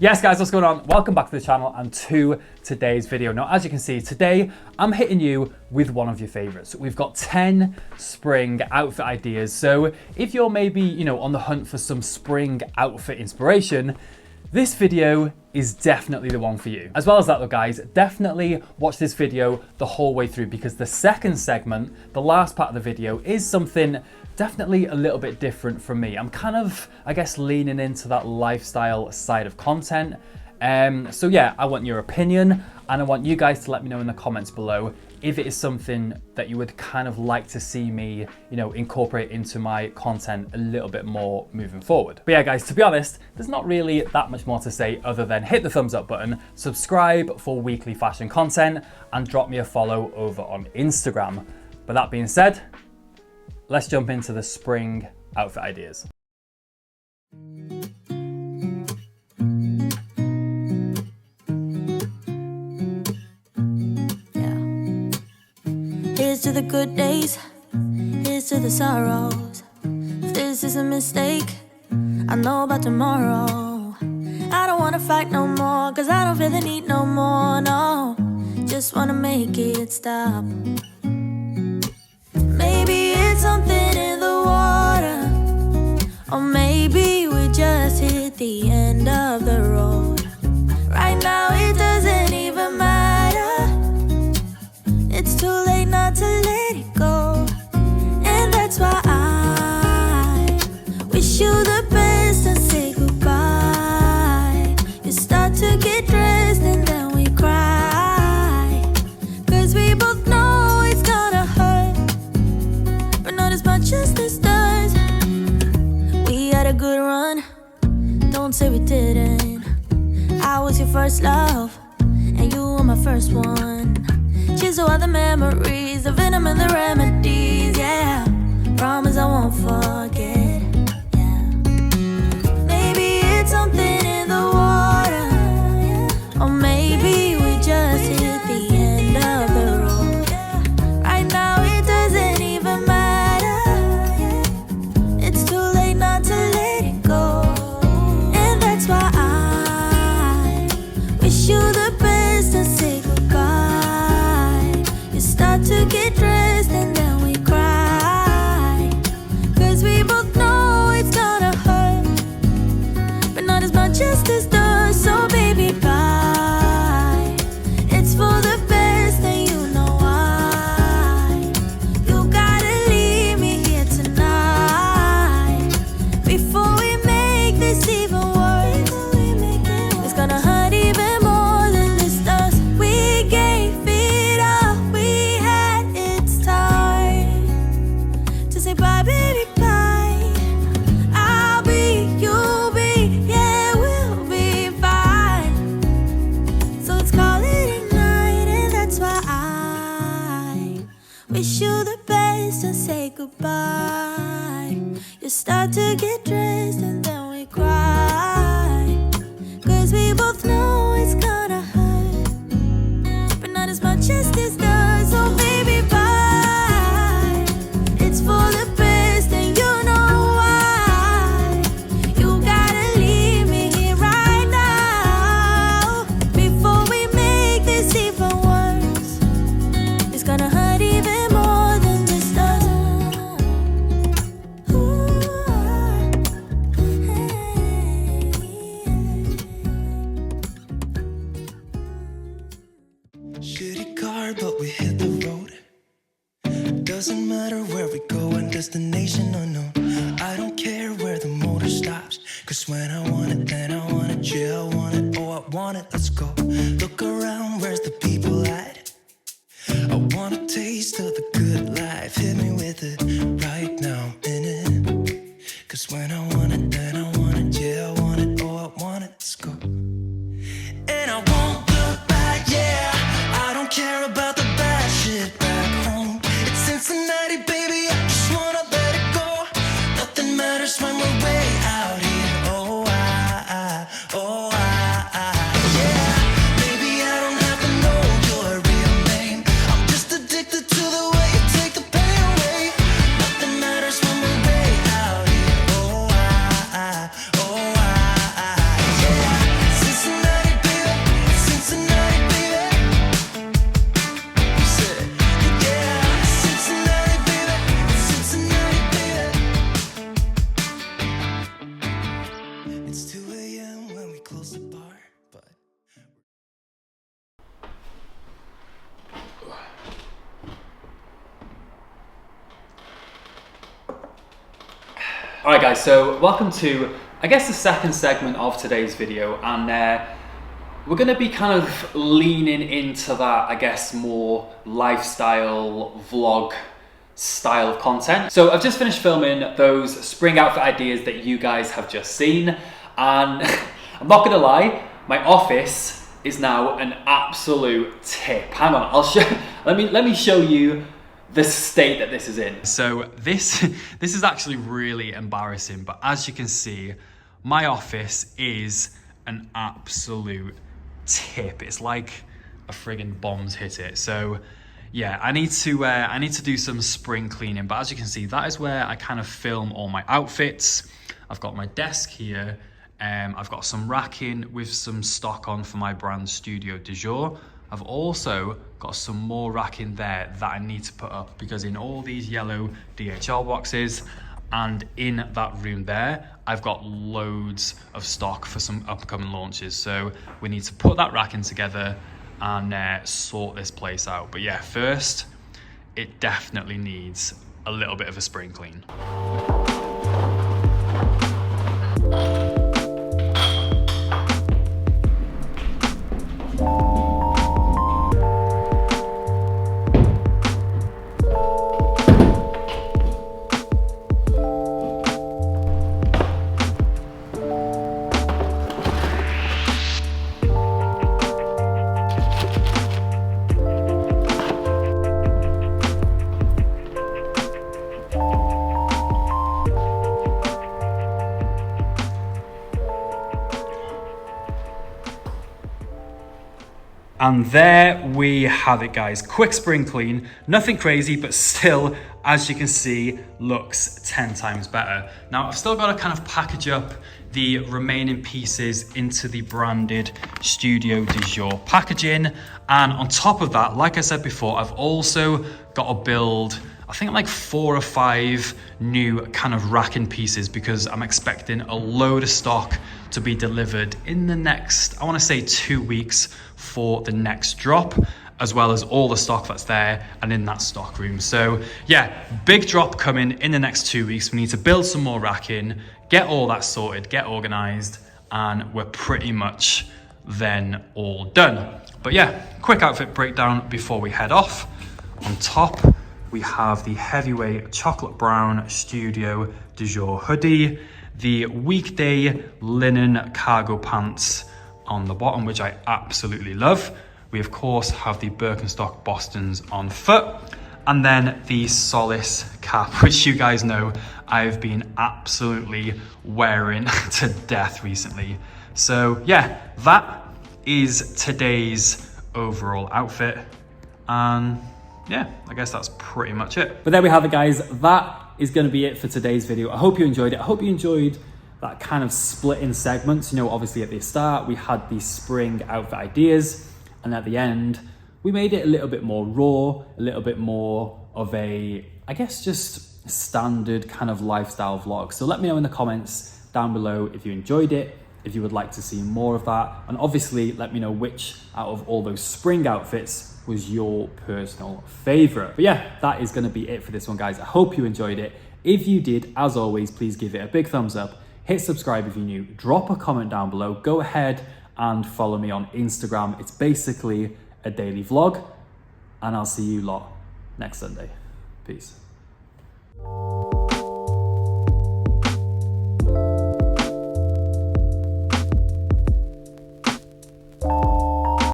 Yes guys, what's going on? Welcome back to the channel and to today's video. Now, as you can see, today I'm hitting you with one of your favorites. We've got 10 spring outfit ideas. So if you're maybe, on the hunt for some spring outfit inspiration, this video is definitely the one for you. As well as that though guys, definitely watch this video the whole way through because the second segment, the last part of the video, is something definitely a little bit different from me. I'm kind of, I guess, leaning into that lifestyle side of content. So yeah, I want your opinion and I want you guys to let me know in the comments below if it is something that you would kind of like to see me, incorporate into my content a little bit more moving forward. But yeah guys, to be honest, there's not really that much more to say other than hit the thumbs up button, subscribe for weekly fashion content, and drop me a follow over on Instagram. But that being said, let's jump into the spring outfit ideas. Here's to the good days, here's to the sorrows. If this is a mistake, I know about tomorrow. I don't wanna fight no more, cause I don't feel the need no more, no. Just wanna make it stop. Maybe it's something in the water, or maybe we just hit the end of the road. Right now it doesn't even matter. It's too late not to let it go. And that's why I wish you the best and say goodbye. You start to get dressed and then we cry, cause we both know it's gonna hurt, but not as much as this does. We had a good run, don't say we didn't. I was your first love and you were my first one. Cheers to all the memories, the venom and the remedies, yeah. Promise I won't forget, yeah. Maybe it's something in the water, or maybe we just hit the end of the road. Right now it doesn't even matter. It's too late not to let it go. And that's why I wish you the best and say goodbye. Start to get dressed and then we cry, cause we both know it's gonna hurt, but not as much as this does. So baby, bye. It's for the best and you know why. You gotta leave me here tonight before we make this even worse. It's gonna hurt even more than this does. We gave it up. Say bye, baby, bye. I'll be, you'll be, yeah, we'll be fine. So let's call it a night, and that's why I wish you the best and say goodbye. You start to get dressed and then we cry, cause we both know it's gonna hurt, but not as much as this does. So baby, bye. It's for the best and you know why. You gotta leave me here right now before we make this even worse. It's gonna hurt even more than this does. Shitty car, but we hit the road. Doesn't matter where we go and destination unknown. I don't care where the motor stops, cause when I want it, then I want it. Yeah, I want it, oh I want it, let's go. Look around, where's the people at? I want a taste of the good life. Hit me with it right now, in it. Cause when I want it, then I want it. Yeah, I want it, oh I want it, let's go. And I won't look back, yeah. I don't care about the bad shit back home. It's Cincinnati, baby, I just wanna let it go. Nothing matters when we're way out here. Oh, yeah. Maybe I don't have to know your real name. I'm just addicted to the way you take the pain away. All right, guys, so welcome to, I guess, the second segment of today's video, and we're going to be kind of leaning into that, I guess, more lifestyle vlog style of content. So I've just finished filming those spring outfit ideas that you guys have just seen, and I'm not going to lie, my office is now an absolute tip. Hang on, I'll show. Let me show you the state that this is in. So this is actually really embarrassing, but as you can see, my office is an absolute tip. It's like a friggin' bomb's hit it. So yeah, I need to do some spring cleaning, but as you can see, that is where I kind of film all my outfits. I've got my desk here. I've got some racking with some stock on for my brand Studio du Jour. I've also got some more racking there that I need to put up, because in all these yellow DHL boxes and in that room there, I've got loads of stock for some upcoming launches. So we need to put that racking together and sort this place out. But yeah, first, it definitely needs a little bit of a spring clean. And there we have it, guys. Quick spring clean, nothing crazy, but still, as you can see, looks 10 times better. Now, I've still got to kind of package up the remaining pieces into the branded Studio du Jour packaging. And on top of that, like I said before, I've also got to build, I think, like 4 or 5 new kind of racking pieces, because I'm expecting a load of stock to be delivered in the next, I want to say 2 weeks for the next drop, as well as all the stock that's there and in that stock room. So yeah, big drop coming in the next 2 weeks. We need to build some more racking, get all that sorted, get organized, and we're pretty much then all done. But yeah, quick outfit breakdown before we head off. On top, we have the heavyweight chocolate brown Studio du Jour hoodie, the weekday linen cargo pants on the bottom, which I absolutely love. We of course have the Birkenstock Bostons on foot, and then the Solace cap, which you guys know I've been absolutely wearing to death recently. So yeah, that is today's overall outfit, and yeah, I guess that's pretty much it. But there we have it, guys. That is going to be it for today's video. I hope you enjoyed it. I hope you enjoyed that kind of split in segments. You know, obviously at the start, we had the spring outfit ideas, and at the end, we made it a little bit more raw, a little bit more of a, I guess, just standard kind of lifestyle vlog. So let me know in the comments down below if you enjoyed it, if you would like to see more of that, and obviously let me know which out of all those spring outfits was your personal favorite. But yeah, that is going to be it for this one, guys. I hope you enjoyed it. If you did, as always, please give it a big thumbs up, hit subscribe if you're new, drop a comment down below, go ahead and follow me on Instagram. It's basically a daily vlog, and I'll see you lot next Sunday. Peace.